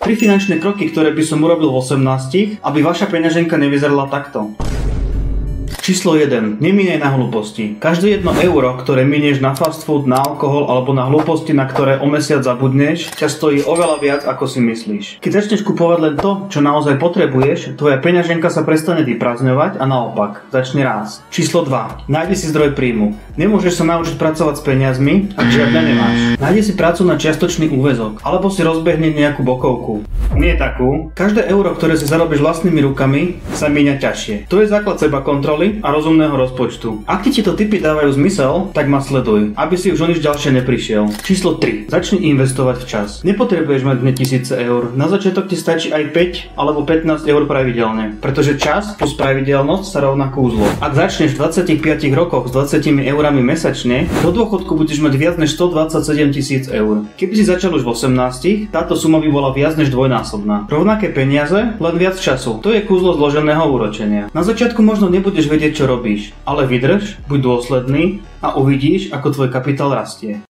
3 finančné kroky, ktoré by som urobil v 18, aby vaša peňaženka nevyzerala takto. Číslo 1. Nemíňaj na hlúposti. Každé 1 euro, ktoré minieš na fast food, na alkohol alebo na hlúposti, na ktoré o mesiac zabudneš, ťa stojí oveľa viac, ako si myslíš. Keď začneš kupovať len to, čo naozaj potrebuješ, tvoja peňaženka sa prestane vyprázdňovať a naopak, začne rásť. Číslo 2. Nájdi si zdroj príjmu. Nemôžeš sa naučiť pracovať s peniazmi, ak žiadne nemáš. Nájdi si prácu na čiastočný úväzok, alebo si rozbehni nejakú bokovku. Nie takú. Každé euro, ktoré si zarobíš vlastnými rukami, sa míňa ťažšie. To je základ seba kontroly a rozumného rozpočtu. Ak ti tieto tipy dávajú zmysel, tak ma sleduj, aby si už o nič ďalšie neprišiel. Číslo 3. Začni investovať v čas. Nepotrebuješ mať dne 1000 eur. Na začiatok ti stačí aj 5 alebo 15 eur pravidelne, pretože čas plus pravidelnosť sa rovná kúzlo. Ak začneš v 25 rokoch s 20 eurami mesačne, do dôchodku budeš mať viac než 127 000 eur. Keby si začal už v 18, táto suma by bola viac než dvojnásobná. Rovnaké peniaze, len viac času. To je kúzlo zloženého úročenia. Na začiatku možno nebudeš vedieť, čo robíš, ale vydrž, buď dôsledný a uvidíš, ako tvoj kapitál rastie.